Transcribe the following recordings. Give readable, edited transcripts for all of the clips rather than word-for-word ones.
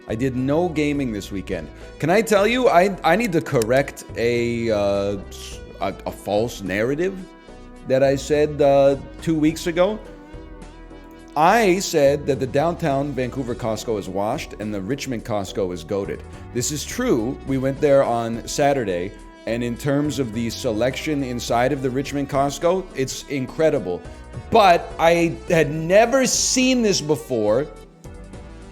I did no gaming this weekend. Can I tell you, I need to correct a false narrative that I said 2 weeks ago. I said that the downtown Vancouver Costco is washed and the Richmond Costco is goated. This is true. We went there on Saturday, and in terms of the selection inside of the Richmond Costco, it's incredible. But I had never seen this before.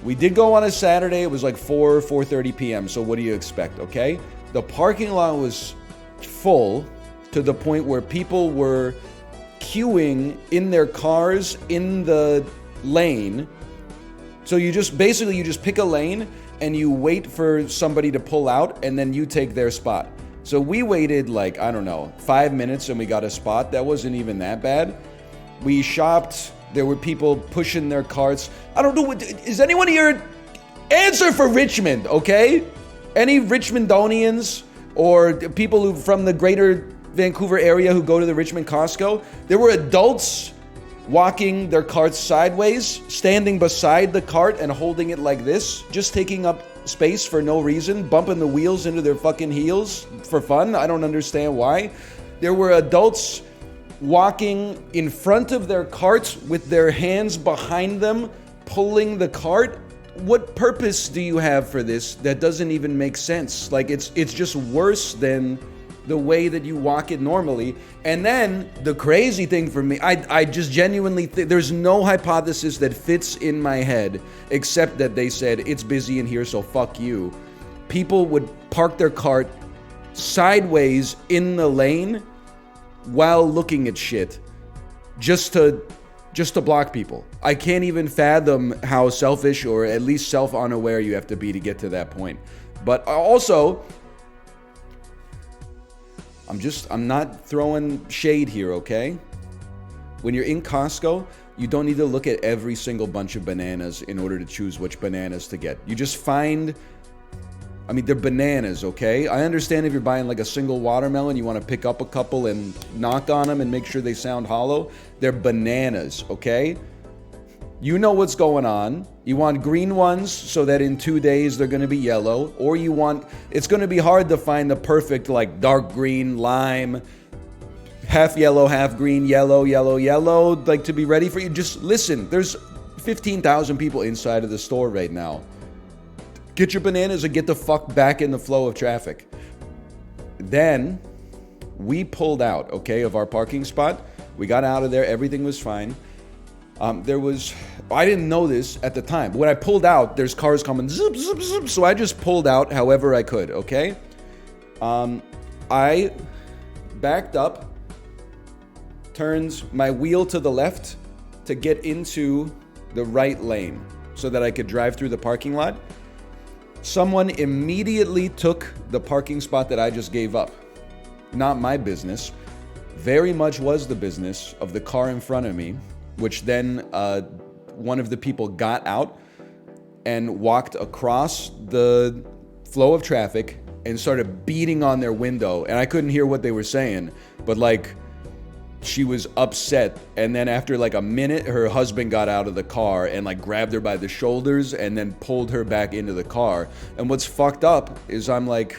We did go on a Saturday. It was like 4:30 p.m. So what do you expect, okay? The parking lot was full to the point where people were queuing in their cars in the lane. So you just pick a lane and you wait for somebody to pull out and then you take their spot. So we waited like, I don't know, 5 minutes and we got a spot. That wasn't even that bad. We shopped. There were people pushing their carts. I don't know what, is anyone here? Answer for Richmond, okay? Any Richmondonians or people who from the greater Vancouver area who go to the Richmond Costco? There were adults walking their carts sideways, standing beside the cart and holding it like this, just taking up space for no reason, bumping the wheels into their fucking heels for fun. I don't understand why. There were adults walking in front of their carts with their hands behind them, pulling the cart. What purpose do you have for this? That doesn't even make sense. Like, it's just worse than the way that you walk it normally. And then the crazy thing for me, I just genuinely think there's no hypothesis that fits in my head except that they said it's busy in here, so fuck you. People would park their cart sideways in the lane while looking at shit just to block people. I can't even fathom how selfish or at least self-unaware you have to be to get to that point. But also, I'm not throwing shade here, okay? When you're in Costco, you don't need to look at every single bunch of bananas in order to choose which bananas to get. You just find, I mean, they're bananas, okay? I understand if you're buying like a single watermelon, you want to pick up a couple and knock on them and make sure they sound hollow. They're bananas, okay? You know what's going on. You want green ones so that in 2 days they're going to be yellow, or it's going to be hard to find the perfect like dark green, lime, half yellow, half green, yellow, like to be ready for you. Just listen, there's 15,000 people inside of the store right now. Get your bananas and get the fuck back in the flow of traffic. Then we pulled out, okay, of our parking spot. We got out of there. Everything was fine. I didn't know this at the time, but when I pulled out, there's cars coming, zip, zip, zip, so I just pulled out however I could, okay? I backed up, turned my wheel to the left to get into the right lane so that I could drive through the parking lot. Someone immediately took the parking spot that I just gave up. Not my business. Very much was the business of the car in front of me, which then one of the people got out and walked across the flow of traffic and started beating on their window. And I couldn't hear what they were saying, but like she was upset. And then after like a minute, her husband got out of the car and like grabbed her by the shoulders and then pulled her back into the car. And what's fucked up is I'm like,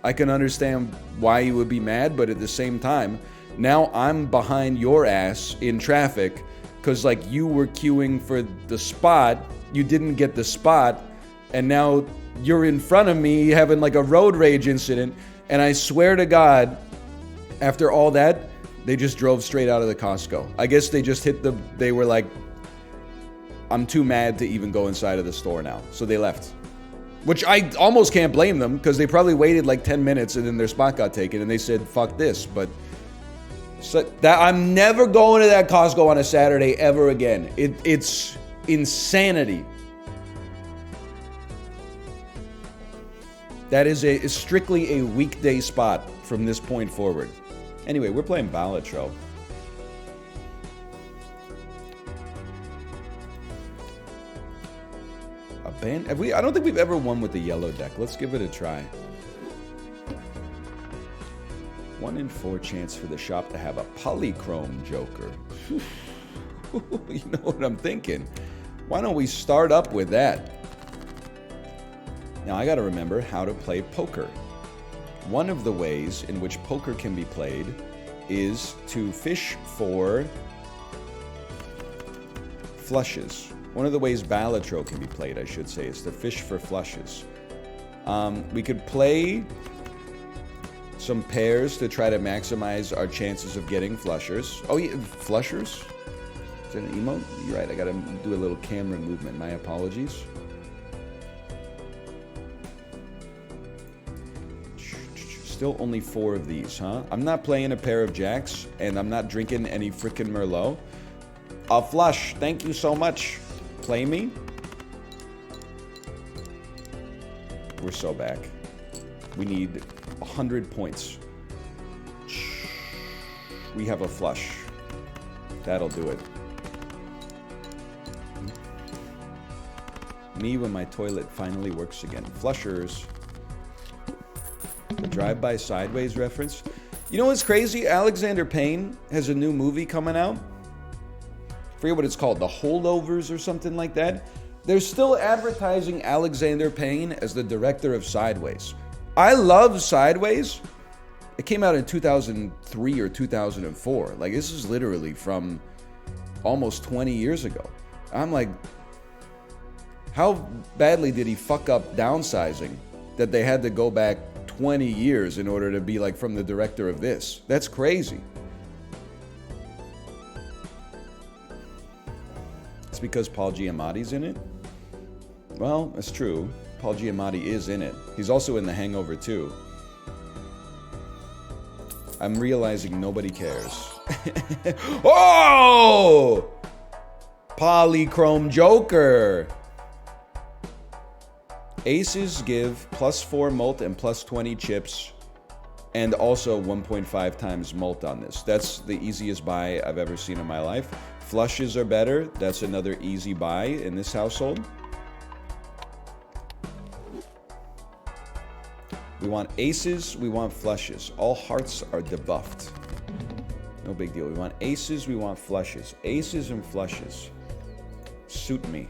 I can understand why you would be mad, but at the same time, now I'm behind your ass in traffic because like you were queuing for the spot, you didn't get the spot, and now you're in front of me having like a road rage incident. And I swear to God, after all that, they just drove straight out of the Costco. I guess they just they were like, I'm too mad to even go inside of the store now. So they left. Which I almost can't blame them because they probably waited like 10 minutes and then their spot got taken and they said, fuck this. But so that I'm never going to that Costco on a Saturday ever again. It's insanity. That is strictly a weekday spot from this point forward. Anyway, we're playing Balatro. I don't think we've ever won with the yellow deck. Let's give it a try. 1 in 4 chance for the shop to have a polychrome joker. You know what I'm thinking? Why don't we start up with that? Now I gotta remember how to play poker. One of the ways in which poker can be played is to fish for flushes. One of the ways Balatro can be played, I should say, is to fish for flushes. We could play some pairs to try to maximize our chances of getting flushers. Oh yeah, flushers? Is that an emote? You're right, I gotta do a little camera movement. My apologies. Still only 4 of these, huh? I'm not playing a pair of jacks, and I'm not drinking any frickin' Merlot. A flush, thank you so much. Play me. We're so back. We need 100 points. We have a flush. That'll do it. Me when my toilet finally works again. Flushers. The drive-by sideways reference. You know what's crazy? Alexander Payne has a new movie coming out. I forget what it's called. The Holdovers or something like that. They're still advertising Alexander Payne as the director of Sideways. I love Sideways. It came out in 2003 or 2004. Like, this is literally from almost 20 years ago. I'm like, how badly did he fuck up downsizing that they had to go back 20 years in order to be like from the director of this? That's crazy. It's because Paul Giamatti's in it? Well, that's true. Paul Giamatti is in it. He's also in The Hangover 2. I'm realizing nobody cares. Oh! Polychrome Joker! Aces give +4 mult and +20 chips, and also 1.5 times mult on this. That's the easiest buy I've ever seen in my life. Flushes are better. That's another easy buy in this household. We want aces, we want flushes. All hearts are debuffed. No big deal. We want aces, we want flushes. Aces and flushes. Suit me.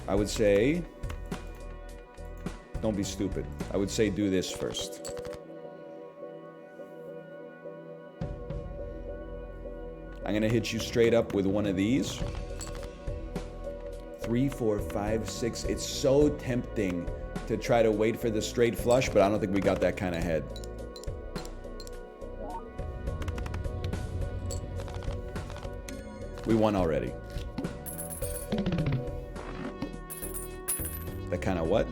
I would say, don't be stupid. I would say do this first. I'm gonna hit you straight up with one of these. 3, 4, 5, 6. It's so tempting to try to wait for the straight flush, but I don't think we got that kind of head. We won already. That kind of what?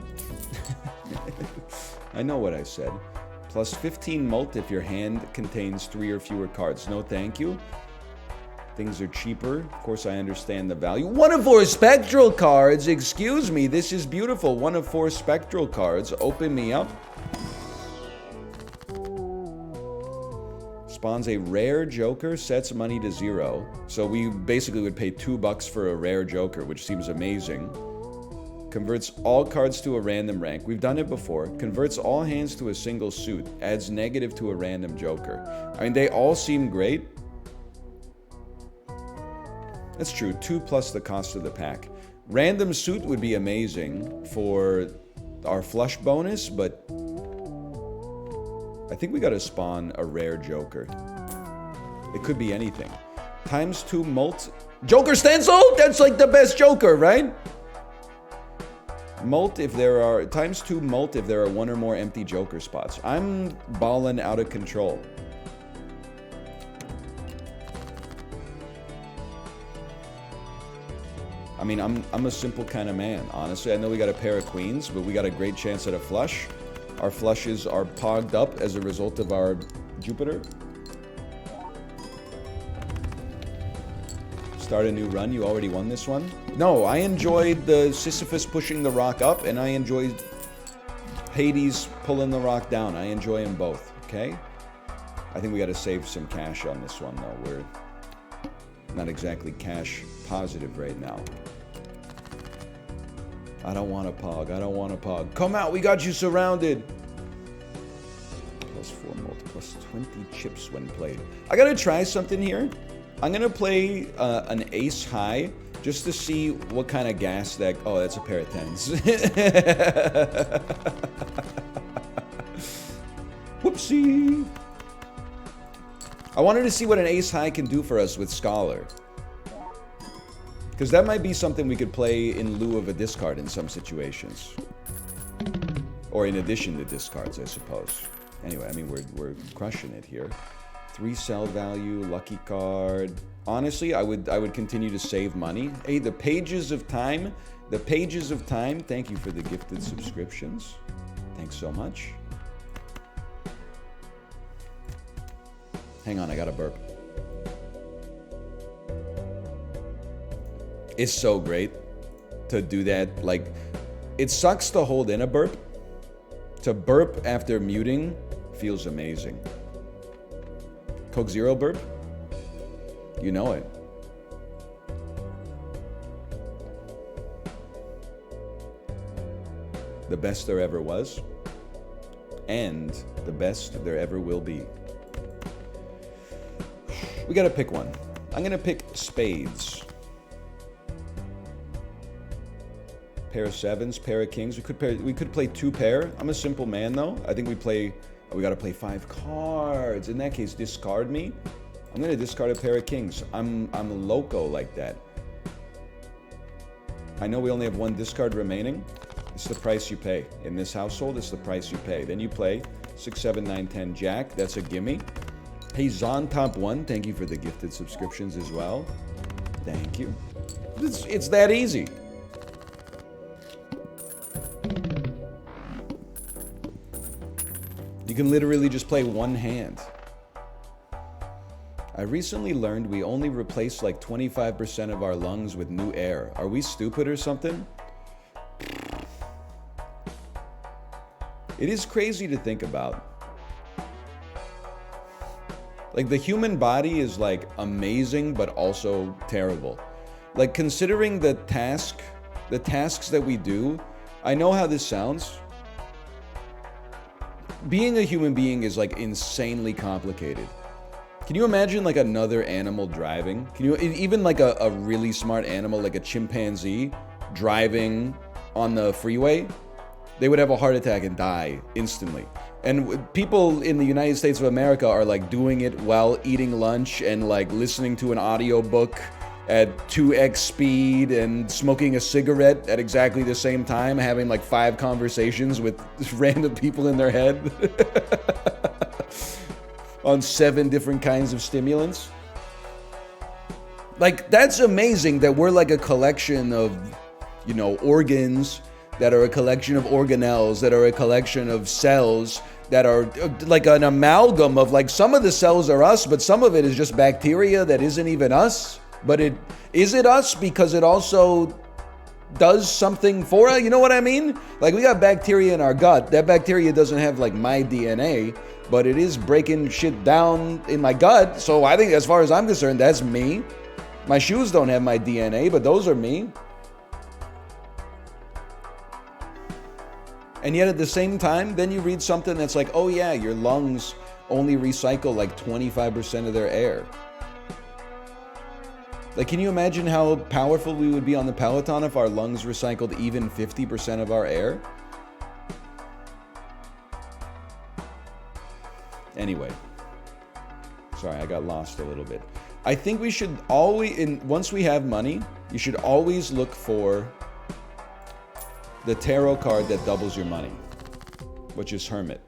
I know what I said. Plus 15 mult if your hand contains 3 or fewer cards. No thank you. Things are cheaper. Of course, I understand the value. 1 of 4 spectral cards. Excuse me. This is beautiful. 1 of 4 spectral cards. Open me up. Spawns a rare joker. Sets money to 0. So we basically would pay $2 for a rare joker, which seems amazing. Converts all cards to a random rank. We've done it before. Converts all hands to a single suit. Adds negative to a random joker. I mean, they all seem great. That's true. 2 plus the cost of the pack. Random suit would be amazing for our flush bonus, but I think we gotta spawn a rare joker. It could be anything. Times 2 mult. Joker stencil? That's like the best joker, right? Mult if there are... Times 2 mult if there are 1 or more empty joker spots. I'm balling out of control. I mean, I'm a simple kind of man, honestly. I know we got a pair of queens, but we got a great chance at a flush. Our flushes are pogged up as a result of our Jupiter. Start a new run. You already won this one? No, I enjoyed the Sisyphus pushing the rock up, and I enjoyed Hades pulling the rock down. I enjoy them both, okay? I think we got to save some cash on this one, though. We're not exactly cash positive right now. I don't want a pog. I don't want a pog. Come out. We got you surrounded. Plus 4 mult. Plus 20 chips when played. I got to try something here. I'm going to play an ace high Just to see what kind of gas that... Oh, that's a pair of 10s. Whoopsie. I wanted to see what an ace high can do for us with Scholar. Because that might be something we could play in lieu of a discard in some situations. Or in addition to discards, I suppose. Anyway, I mean, we're crushing it here. 3 sell value, lucky card. Honestly, I would continue to save money. Hey, the pages of time. The pages of time. Thank you for the gifted subscriptions. Thanks so much. Hang on, I got a burp. It's so great to do that. Like, it sucks to hold in a burp. To burp after muting feels amazing. Coke Zero burp? You know it. The best there ever was, and the best there ever will be. We gotta pick one. I'm gonna pick spades. Pair of 7s, pair of kings. We could play 2 pair. I'm a simple man though. I think we gotta play 5 cards. In that case, discard me. I'm gonna discard a pair of kings. I'm loco like that. I know we only have 1 discard remaining. It's the price you pay. In this household, it's the price you pay. Then you play 6, 7, 9, 10 jack. That's a gimme. Hey, Zon Top 1, thank you for the gifted subscriptions as well. Thank you. It's that easy. You can literally just play 1 hand. I recently learned we only replace like 25% of our lungs with new air. Are we stupid or something? It is crazy to think about. Like, the human body is like amazing, but also terrible. Like, considering the tasks that we do, I know how this sounds. Being a human being is like insanely complicated. Can you imagine like another animal driving? Can you even like a really smart animal like a chimpanzee driving on the freeway? They would have a heart attack and die instantly. And people in the United States of America are like doing it while eating lunch and like listening to an audiobook at 2x speed and smoking a cigarette at exactly the same time, having like 5 conversations with random people in their head on 7 different kinds of stimulants. Like, that's amazing that we're like a collection of, you know, organs that are a collection of organelles, that are a collection of cells, that are like an amalgam of like, some of the cells are us, but some of it is just bacteria that isn't even us. But is it us because it also does something for us? You know what I mean? Like, we got bacteria in our gut. That bacteria doesn't have like my DNA, but it is breaking shit down in my gut. So I think as far as I'm concerned, that's me. My shoes don't have my DNA, but those are me. And yet at the same time, then you read something that's like, oh yeah, your lungs only recycle like 25% of their air. Like, can you imagine how powerful we would be on the Peloton if our lungs recycled even 50% of our air? Anyway. Sorry, I got lost a little bit. I think we should always, once we have money, you should always look for the tarot card that doubles your money, which is Hermit.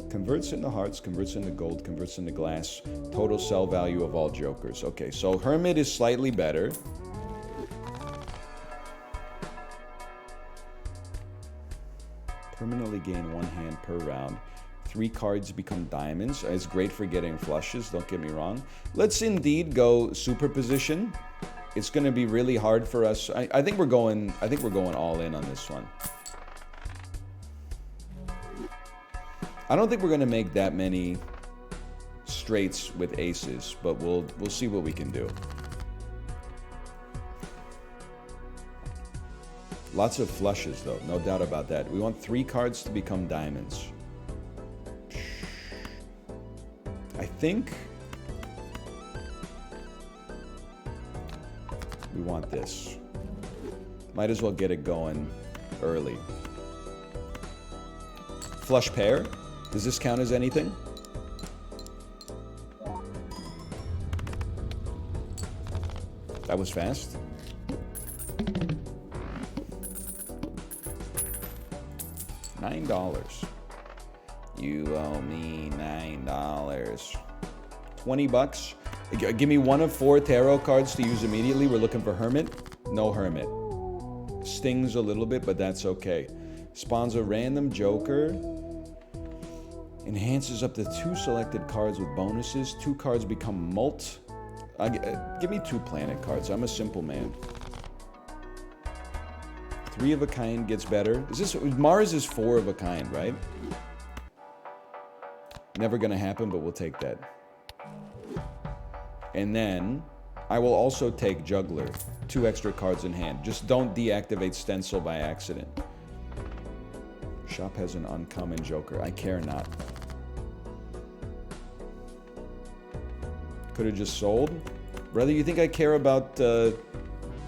Converts into hearts, converts into gold, converts into glass. Total sell value of all jokers. Okay, so Hermit is slightly better. Permanently gain 1 hand per round. 3 cards become diamonds. It's great for getting flushes, don't get me wrong. Let's indeed go superposition. It's going to be really hard for us. I think we're going all in on this one. I don't think we're going to make that many straights with aces, but we'll see what we can do. Lots of flushes though, no doubt about that. We want 3 cards to become diamonds. I think want this. Might as well get it going early. Flush pair. Does this count as anything? That was fast. $9. You owe me $9. 20 bucks. Give me one of 4 tarot cards to use immediately. We're looking for Hermit. No Hermit. Stings a little bit, but that's okay. Spawns a random Joker. Enhances up to 2 selected cards with bonuses. 2 cards become mult. Give me 2 planet cards. I'm a simple man. 3 of a kind gets better. Is this Mars is 4 of a kind, right? Never gonna happen, but we'll take that. And then I will also take Juggler. 2 extra cards in hand. Just don't deactivate Stencil by accident. Shop has an uncommon Joker. I care not. Could have just sold. Brother, you think I care about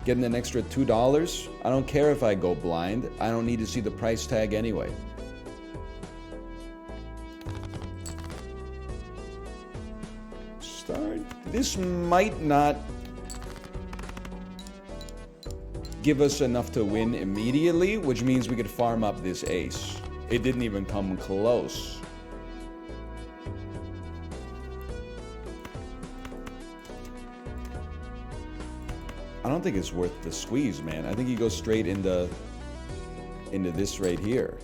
getting an extra $2? I don't care if I go blind. I don't need to see the price tag anyway. Start. This might not give us enough to win immediately, which means we could farm up this ace. It didn't even come close. I don't think it's worth the squeeze, man. I think you go straight into this right here.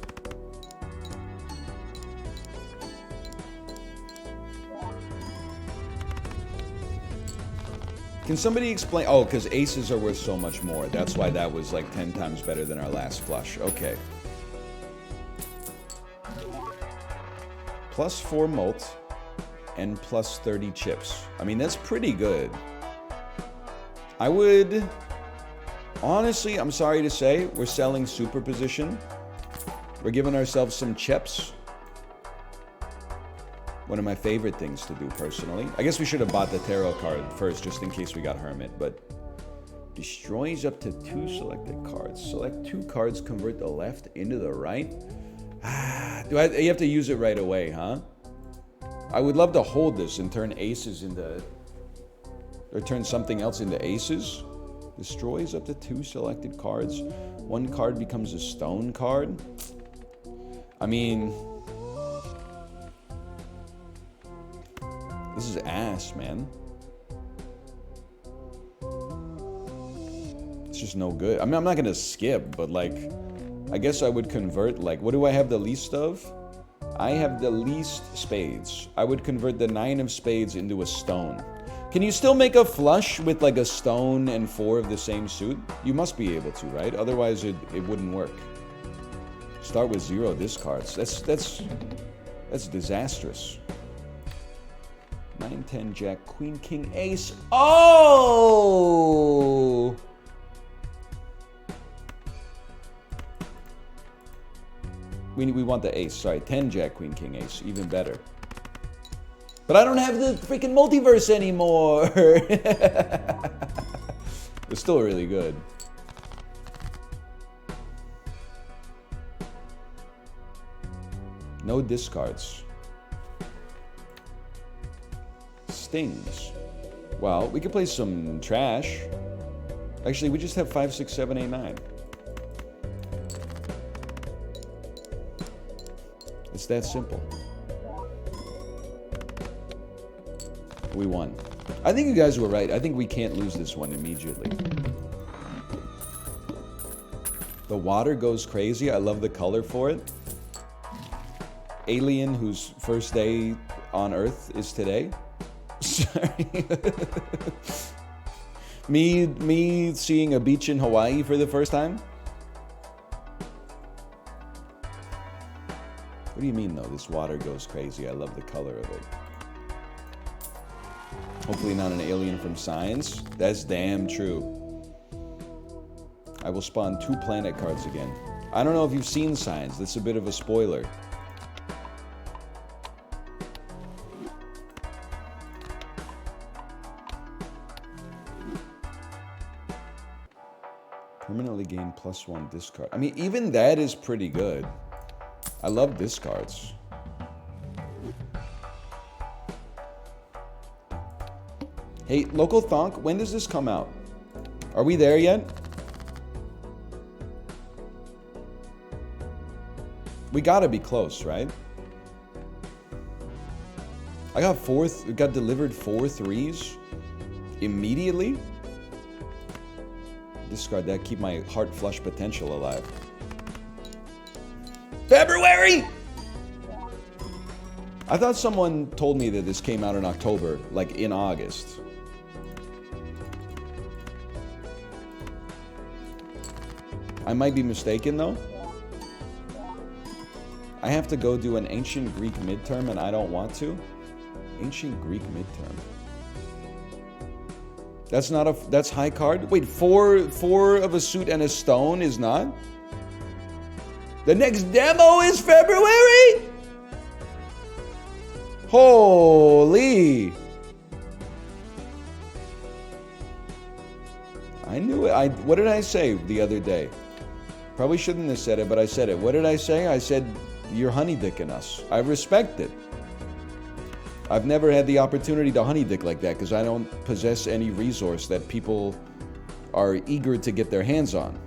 Can somebody explain? Oh, because aces are worth so much more. That's why that was like 10 times better than our last flush. Okay. Plus 4 molt and plus 30 chips. I mean, that's pretty good. I would... Honestly, I'm sorry to say, we're selling superposition. We're giving ourselves some chips. One of my favorite things to do, personally. I guess we should have bought the tarot card first, just in case we got Hermit, but... Destroys up to 2 selected cards. Select 2 cards, convert the left into the right. You have to use it right away, huh? I would love to hold this and turn aces into... Or turn something else into aces. Destroys up to 2 selected cards. 1 card becomes a stone card. I mean... This is ass, man. It's just no good. I mean, I'm not gonna skip, but like... I guess I would convert, like... What do I have the least of? I have the least spades. I would convert the 9 of spades into a stone. Can you still make a flush with like a stone and 4 of the same suit? You must be able to, right? Otherwise it wouldn't work. Start with 0 discards. That's disastrous. 9, 10, jack, queen, king, ace. Oh! We want the ace. Sorry, 10, jack, queen, king, ace. Even better. But I don't have the freaking multiverse anymore. It's still really good. No discards. Stings. Well, we could play some trash. Actually, we just have 5, 6, 7, 8, 9. It's that simple. We won. I think you guys were right. I think we can't lose this one immediately. The water goes crazy. I love the color for it. Alien, whose first day on Earth is today. Sorry. me seeing a beach in Hawaii for the first time. What do you mean, though? This water goes crazy. I love the color of it. Hopefully not an alien from science. That's damn true. I will spawn 2 planet cards again. I don't know if you've seen Science. That's a bit of a spoiler. gain +1 discard. I mean, even that is pretty good. I love discards. Hey, Local Thonk, when does this come out? Are we there yet? We gotta be close, right? I got delivered 4 threes immediately. Discard that, keep my heart flush potential alive. February! I thought someone told me that this came out in October, like in August. I might be mistaken though. I have to go do an ancient Greek midterm and I don't want to. Ancient Greek midterm. That's not a, that's high card? Wait, four of a suit and a stone is not? The next demo is February? Holy. I knew it. What did I say the other day? Probably shouldn't have said it, but I said it. What did I say? I said, you're honey dicking us. I respect it. I've never had the opportunity to honey dick like that because I don't possess any resource that people are eager to get their hands on.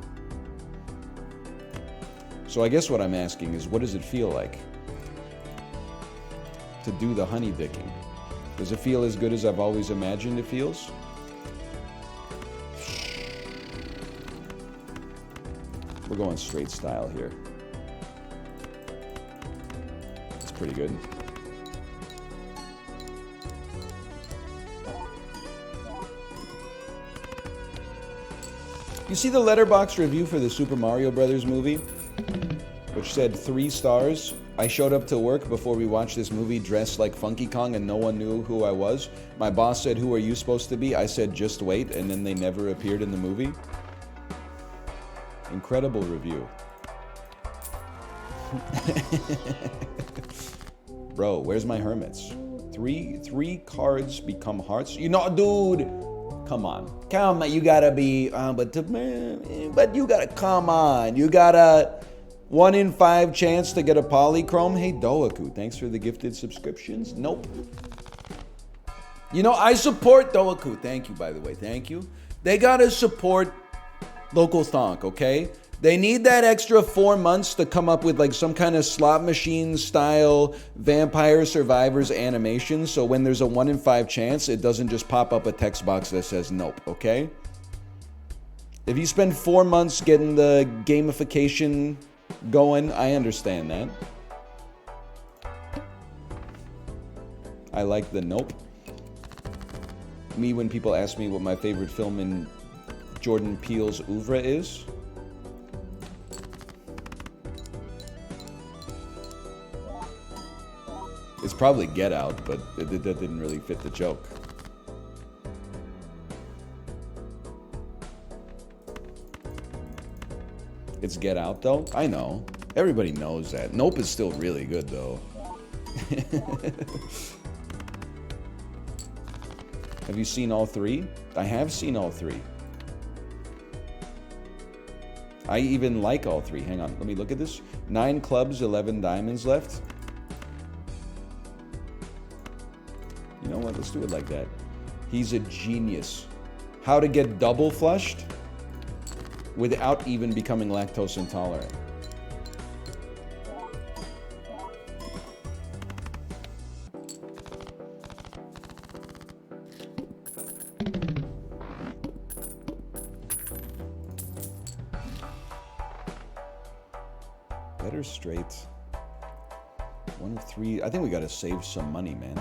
So I guess what I'm asking is, what does it feel like to do the honey dicking? Does it feel as good as I've always imagined it feels? We're going straight style here. It's pretty good. You see the letterbox review for the Super Mario Brothers movie, which said 3 stars. I showed up to work before we watched this movie dressed like Funky Kong and no one knew who I was. My boss said, "Who are you supposed to be?" I said, "Just wait," and then they never appeared in the movie. Incredible review. Bro, where's my hermits? Three cards become hearts. You know, dude. Come on, you gotta be. But you gotta come on. You got a 1 in 5 chance to get a polychrome. Hey, Doaku, thanks for the gifted subscriptions. Nope. You know, I support Doaku. Thank you, by the way. Thank you. They gotta support Local Thonk, okay? They need that extra 4 months to come up with like some kind of slot machine style Vampire Survivors animation, so when there's a 1 in 5 chance, it doesn't just pop up a text box that says nope, okay? If you spend 4 months getting the gamification going, I understand that. I like the nope. Me, when people ask me what my favorite film in Jordan Peele's oeuvre is. It's probably Get Out, but that didn't really fit the joke. It's Get Out, though? I know. Everybody knows that. Nope is still really good, though. Have you seen all 3? I have seen all 3. I even like all 3. Hang on, let me look at this. 9 clubs, 11 diamonds left. You know what? Let's do it like that. He's a genius. How to get double flushed without even becoming lactose intolerant. Better straight. 1 of 3. I think we gotta save some money, man.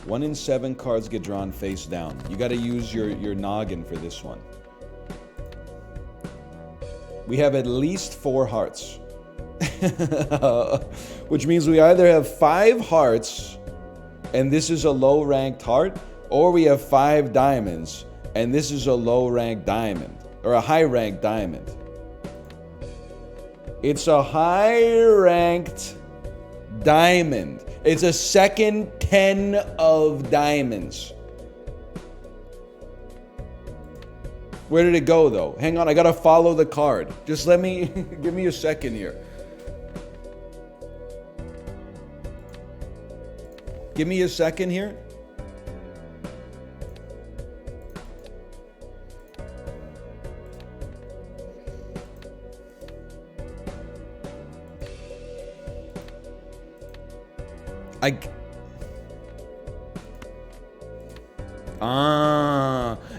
1 in 7 cards get drawn face down. You gotta use your noggin for this one. We have at least 4 hearts. Which means we either have 5 hearts, and this is a low-ranked heart, or we have 5 diamonds, and this is a low-ranked diamond, or a high-ranked diamond. It's a high-ranked diamond. It's a second 10 of diamonds. Where did it go, though? Hang on, I gotta follow the card. Just let me... give me a second here. Give me a second here.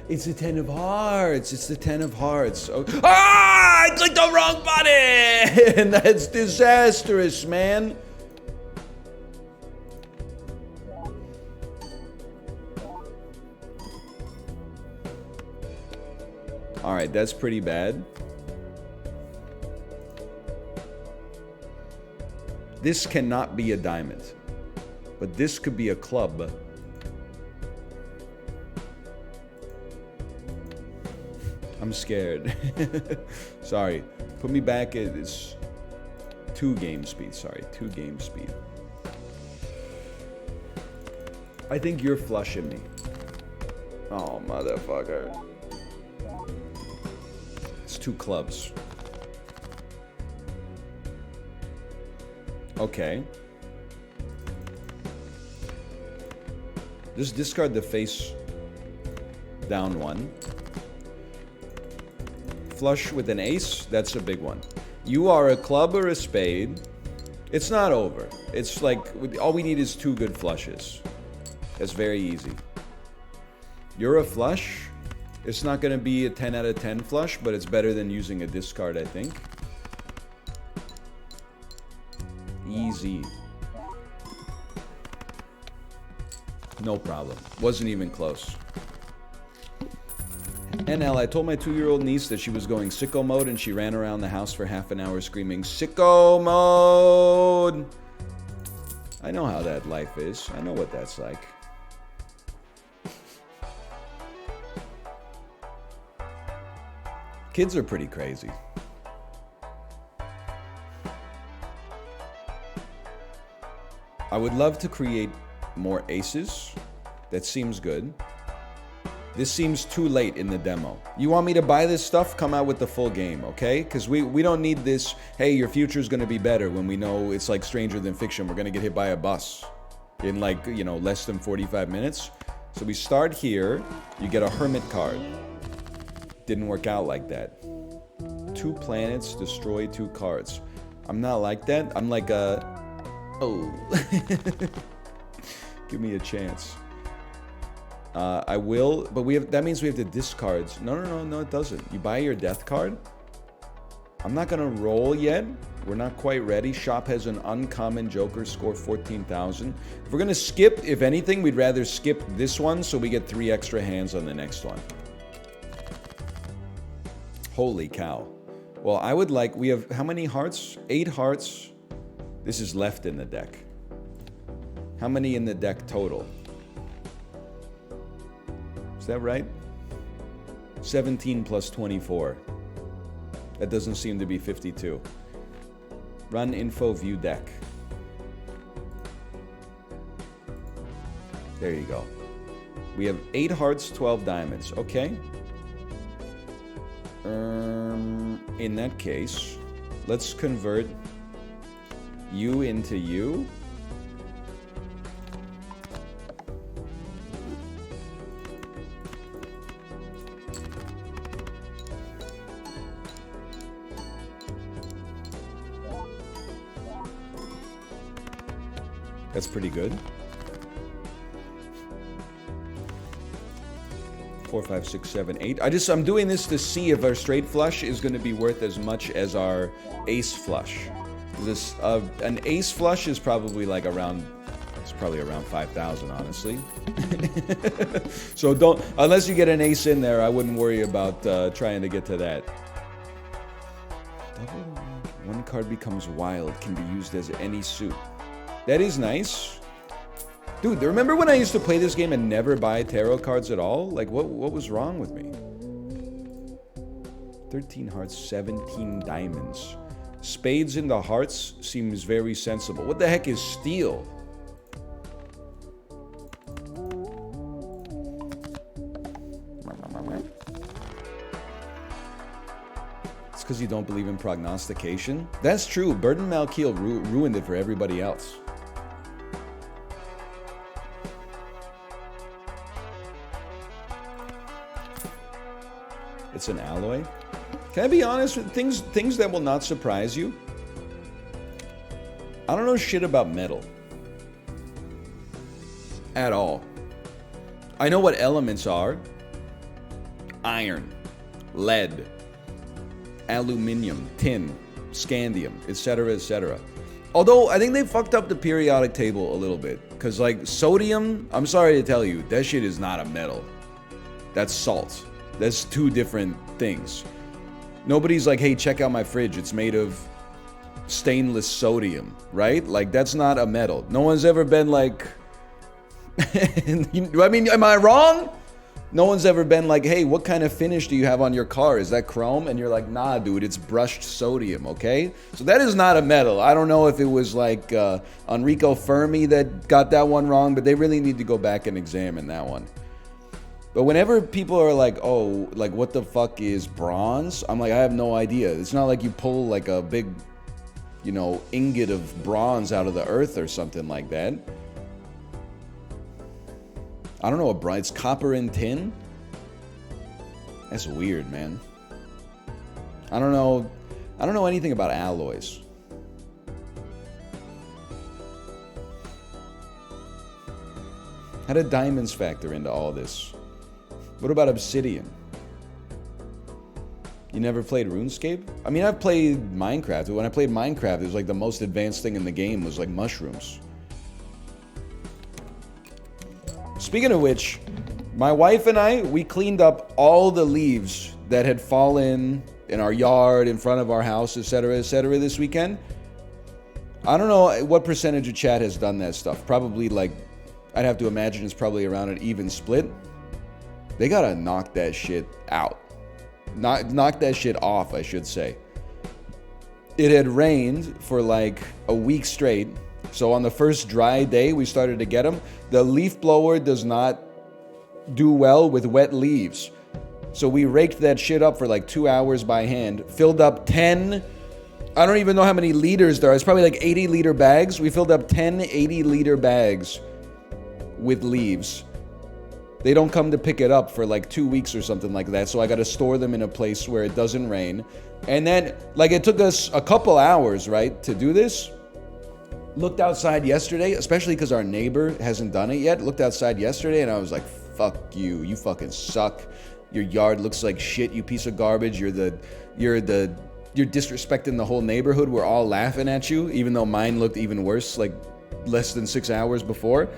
It's the 10 of hearts. It's the 10 of hearts. Oh. I clicked the wrong button. That's disastrous, man. All right, that's pretty bad. This cannot be a diamond, but this could be a club. I'm scared. Sorry. Put me back at it's 2 game speed. Sorry, 2 game speed. I think you're flushing me. Oh, motherfucker. It's 2 clubs. Okay. Just discard the face down 1. Flush with an ace, that's a big one. You are a club or a spade. It's not over. It's like, all we need is 2 good flushes. That's very easy. You're a flush. It's not going to be a 10 out of 10 flush, but it's better than using a discard, I think. Easy. No problem. Wasn't even close. NL, I told my 2-year-old niece that she was going sicko mode and she ran around the house for half an hour screaming, "Sicko mode!" I know how that life is. I know what that's like. Kids are pretty crazy. I would love to create more aces. That seems good. This seems too late in the demo. You want me to buy this stuff? Come out with the full game, okay? Because we don't need this, hey, your future's gonna be better, when we know it's like Stranger Than Fiction. We're gonna get hit by a bus in like, you know, less than 45 minutes. So we start here. You get a Hermit card. Didn't work out like that. 2 planets, destroy 2 cards. I'm not like that. I'm like a... Oh. Give me a chance. I will, but we have, that means we have to discard. No, it doesn't. You buy your death card. I'm not gonna roll yet. We're not quite ready. Shop has an uncommon joker, score 14,000. If we're gonna skip, if anything, we'd rather skip this one so we get 3 extra hands on the next one. Holy cow. Well, I would like, we have, how many hearts? 8 hearts. This is left in the deck. How many in the deck total? Is that right? 17 plus 24. That doesn't seem to be 52. Run info view deck. There you go. We have 8 hearts, 12 diamonds. Okay. In that case, let's convert you into you. That's pretty good. 4, 5, 6, 7, 8. I'm doing this to see if our straight flush is going to be worth as much as our ace flush. This an ace flush is probably like around, it's probably around 5,000, honestly. So don't, unless you get an ace in there, I wouldn't worry about trying to get to that. One card becomes wild, can be used as any suit. That is nice. Dude, remember when I used to play this game and never buy tarot cards at all? Like, what was wrong with me? 13 hearts, 17 diamonds. Spades into hearts seems very sensible. What the heck is steel? It's because you don't believe in prognostication. That's true. Burton Malkiel ruined it for everybody else. It's an alloy. Can I be honest with things that will not surprise you? I don't know shit about metal. At all. I know what elements are. Iron, lead, aluminium, tin, scandium, etc., etc. Although, I think they fucked up the periodic table a little bit. Because, like, sodium, I'm sorry to tell you, that shit is not a metal. That's salt. That's two different things. Nobody's like, hey, check out my fridge. It's made of stainless sodium, right? Like, that's not a metal. No one's ever been like... I mean, am I wrong? No one's ever been like, hey, what kind of finish do you have on your car? Is that chrome? And you're like, nah, dude, it's brushed sodium, okay? So that is not a metal. I don't know if it was like Enrico Fermi that got that one wrong, but they really need to go back and examine that one. But whenever people are like, oh, like, what the fuck is bronze? I'm like, I have no idea. It's not like you pull like a big, you know, ingot of bronze out of the earth or something like that. I don't know what bronze. It's copper and tin? That's weird, man. I don't know anything about alloys. How did diamonds factor into all this? What about obsidian? You never played RuneScape? I mean, I've played Minecraft. When I played Minecraft, it was like the most advanced thing in the game was like mushrooms. Speaking of which, my wife and I, we cleaned up all the leaves that had fallen in our yard, in front of our house, etc., this weekend. I don't know what percentage of chat has done that stuff. Probably like, I'd have to imagine it's probably around an even split. They gotta knock that shit out. Knock that shit off, I should say. It had rained for like a week straight. So on the first dry day we started to get them. The leaf blower does not do well with wet leaves. So we raked that shit up for like 2 hours by hand. Filled up 10, I don't even know how many liters there are. It's probably like 80-liter bags. We filled up 10 80-liter bags with leaves. They don't come to pick it up for like 2 weeks or something like that. So I got to store them in a place where it doesn't rain. And then, like, it took us a couple hours, right, to do this. Looked outside yesterday, especially because our neighbor hasn't done it yet. Looked outside yesterday and I was like, fuck you. You fucking suck. Your yard looks like shit, you piece of garbage. You're disrespecting the whole neighborhood. We're all laughing at you, even though mine looked even worse, like less than 6 hours before.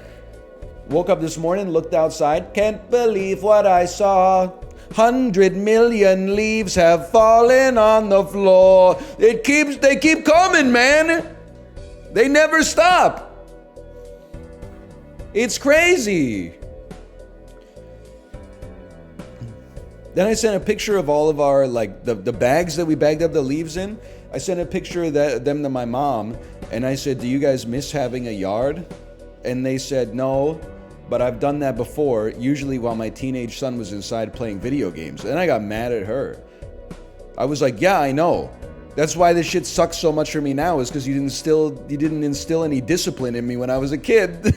Woke up this morning, looked outside. Can't believe what I saw. 100 million leaves have fallen on the floor. They keep coming, man. They never stop. It's crazy. Then I sent a picture of all of our, like, the bags that we bagged up the leaves in. I sent a picture of them to my mom, and I said, do you guys miss having a yard? And they said, no, but I've done that before, usually while my teenage son was inside playing video games. And I got mad at her. I was like, yeah, I know. That's why this shit sucks so much for me now, is because you didn't instill any discipline in me when I was a kid.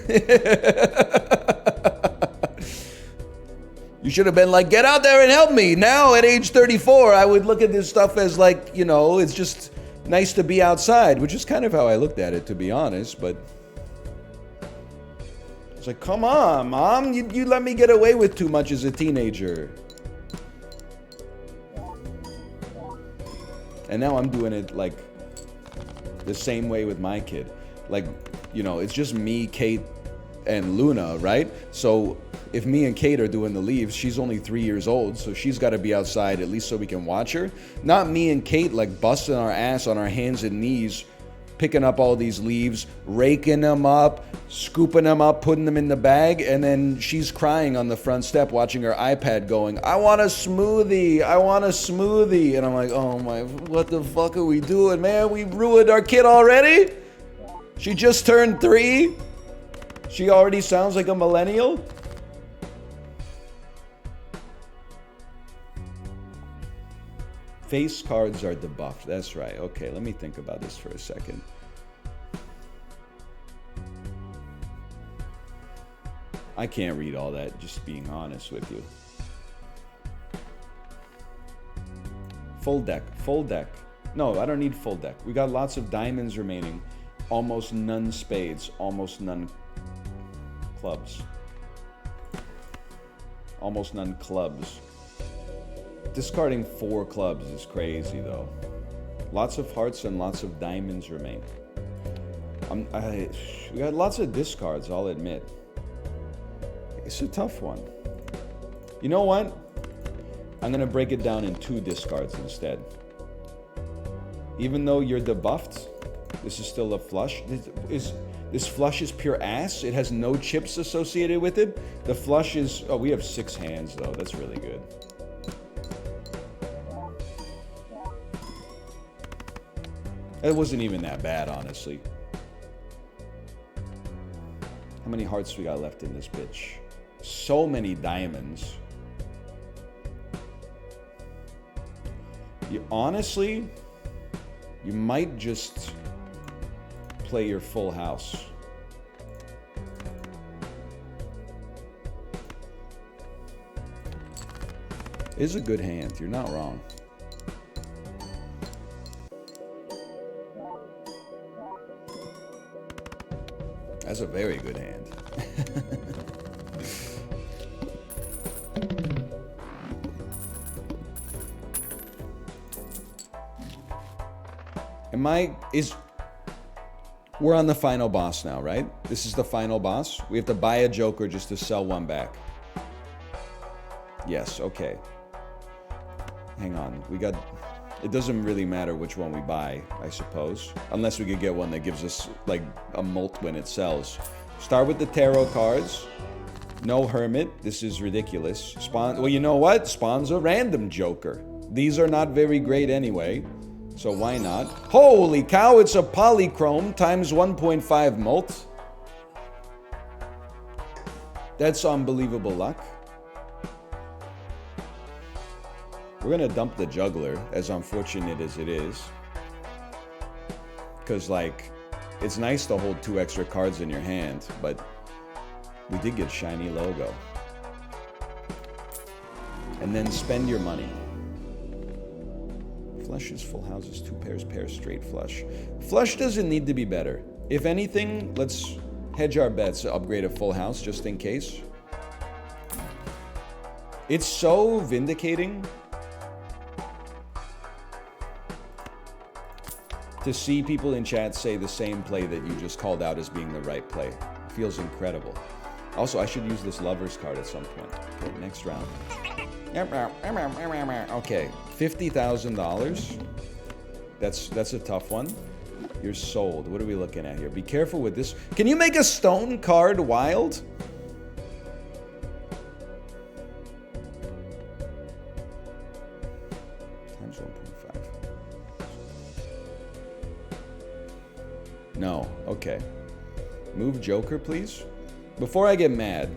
You should have been like, get out there and help me. Now, at age 34, I would look at this stuff as like, you know, it's just nice to be outside, which is kind of how I looked at it, to be honest. But it's like, come on, Mom, you let me get away with too much as a teenager. And now I'm doing it like the same way with my kid. Like, you know, it's just me, Kate, and Luna, right? So if me and Kate are doing the leaves, she's only 3 years old, so she's got to be outside at least so we can watch her. Not me and Kate like busting our ass on our hands and knees, picking up all these leaves, raking them up, scooping them up, putting them in the bag, and then she's crying on the front step watching her iPad going, I want a smoothie, I want a smoothie. And I'm like, oh my, what the fuck are we doing, man? We ruined our kid already? She just turned 3? She already sounds like a millennial? Face cards are debuffed. That's right. Okay, let me think about this for a second. I can't read all that, just being honest with you. Full deck. Full deck. No, I don't need full deck. We got lots of diamonds remaining. Almost none spades. Almost none clubs. Almost none clubs. Discarding 4 clubs is crazy, though. Lots of hearts and lots of diamonds remain. We got lots of discards, I'll admit. It's a tough one. You know what? I'm going to break it down in 2 discards instead. Even though you're debuffed, this is still a flush. This flush is pure ass. It has no chips associated with it. The flush is... Oh, we have 6 hands, though. That's really good. It wasn't even that bad, honestly. How many hearts we got left in this bitch? So many diamonds. Honestly, you might just play your full house. It is a good hand. You're not wrong. That's a very good hand. We're on the final boss now, right? This is the final boss. We have to buy a Joker just to sell one back. Yes, okay. Hang on. It doesn't really matter which one we buy, I suppose. Unless we could get one that gives us, like, a mult when it sells. Start with the tarot cards. No Hermit. This is ridiculous. Well, you know what? Spawn's a random Joker. These are not very great anyway. So why not? Holy cow, it's a polychrome times 1.5 mult. That's unbelievable luck. We're gonna dump the juggler, as unfortunate as it is. Because, like, it's nice to hold 2 extra cards in your hand, but we did get shiny logo. And then spend your money. Flushes, full houses, 2 pairs, straight flush. Flush doesn't need to be better. If anything, let's hedge our bets to upgrade a full house just in case. It's so vindicating to see people in chat say the same play that you just called out as being the right play. It feels incredible. Also, I should use this lover's card at some point. Okay, next round. Okay, $50,000. That's a tough one. You're sold. What are we looking at here? Be careful with this. Can you make a stone card wild? Times 1.5. No. Okay. Move Joker, please. Before I get mad.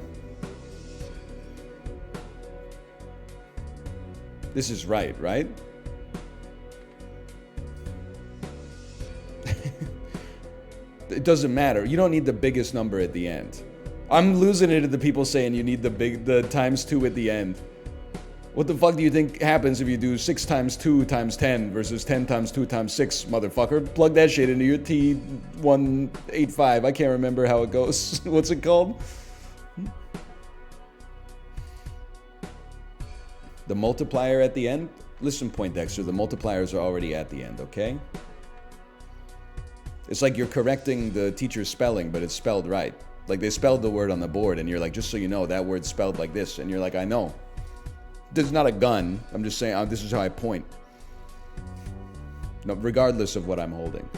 This is right, right? It doesn't matter. You don't need the biggest number at the end. I'm losing it to the people saying you need the times 2 at the end. What the fuck do you think happens if you do 6 times 2 times 10 versus 10 times 2 times 6, motherfucker? Plug that shit into your T185. I can't remember how it goes. What's it called? The multiplier at the end? Listen, Poindexter, the multipliers are already at the end, okay? It's like you're correcting the teacher's spelling, but it's spelled right. Like, they spelled the word on the board, and you're like, just so you know, that word's spelled like this. And you're like, I know. This is not a gun. I'm just saying, this is how I point. No, regardless of what I'm holding.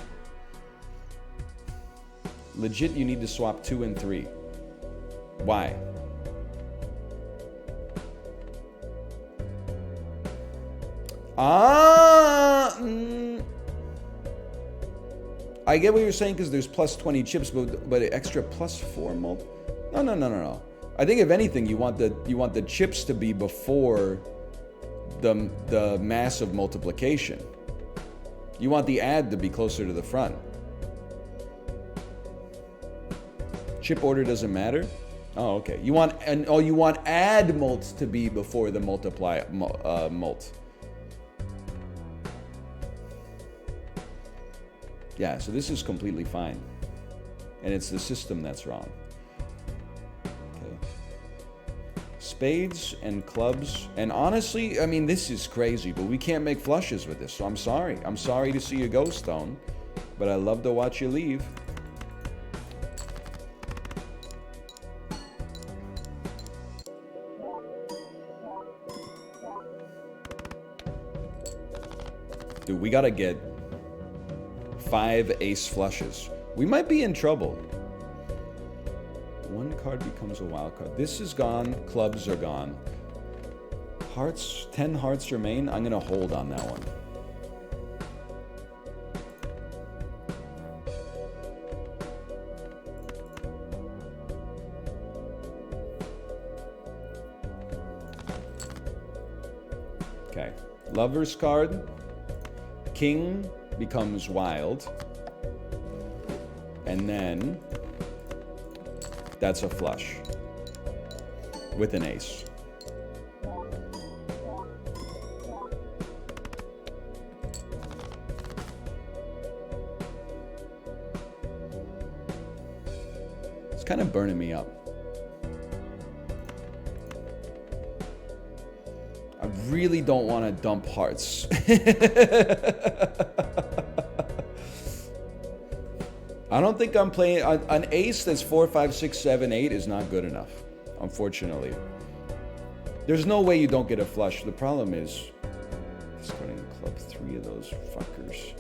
Legit, you need to swap 2 and 3. Why? I get what you're saying because there's plus 20 chips, but extra plus 4 mult. No. I think if anything, you want the chips to be before the massive multiplication. You want the add to be closer to the front. Chip order doesn't matter? Oh, okay. You want you want add mults to be before the multiply mult. Yeah, so this is completely fine. And it's the system that's wrong. Okay. Spades and clubs. And honestly, I mean, this is crazy, but we can't make flushes with this, so I'm sorry. I'm sorry to see you go, Stone. But I love to watch you leave. Dude, we gotta get 5 ace flushes. We might be in trouble. One card becomes a wild card. This is gone. Clubs are gone. Hearts, 10 hearts remain. I'm gonna hold on that one. Okay. Lover's card. King becomes wild. And then that's a flush with an ace. It's kind of burning me up. I really don't want to dump hearts. I don't think I'm playing an ace that's 4, 5, 6, 7, 8 is not good enough, unfortunately. There's no way you don't get a flush. The problem is discarding club 3 of those fuckers.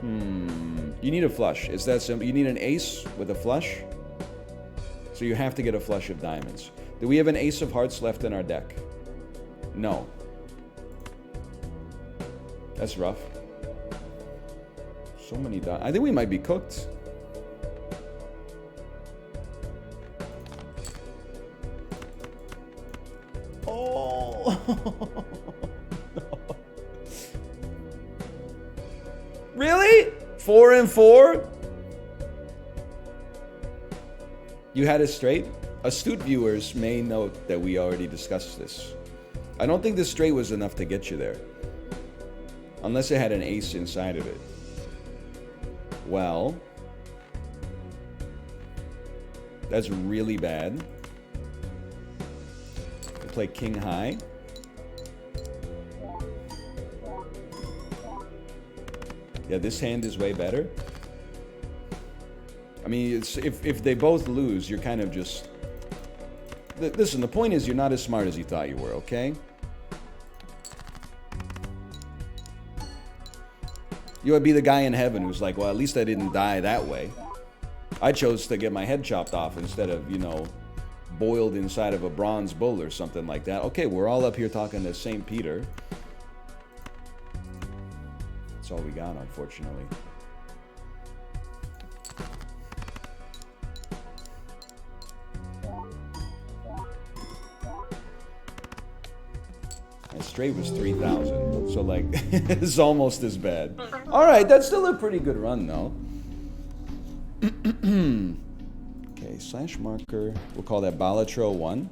You need a flush. It's that simple. You need an ace with a flush. So you have to get a flush of diamonds. Do we have an ace of hearts left in our deck? No. That's rough. So many I think we might be cooked. Oh. No. Really? 4 and 4? You had it straight? Astute viewers may note that we already discussed this. I don't think the straight was enough to get you there. Unless it had an ace inside of it. Well, that's really bad. We play king high. Yeah, this hand is way better. I mean, it's, if they both lose, you're kind of just... Listen, the point is you're not as smart as you thought you were, okay? You would be the guy in heaven who's like, well, at least I didn't die that way. I chose to get my head chopped off instead of, you know, boiled inside of a bronze bull or something like that. Okay, we're all up here talking to St. Peter. That's all we got, unfortunately. Straight was 3,000, so like it's almost as bad. All right, that's still a pretty good run though. Okay, slash marker. We'll call that Balatro 1.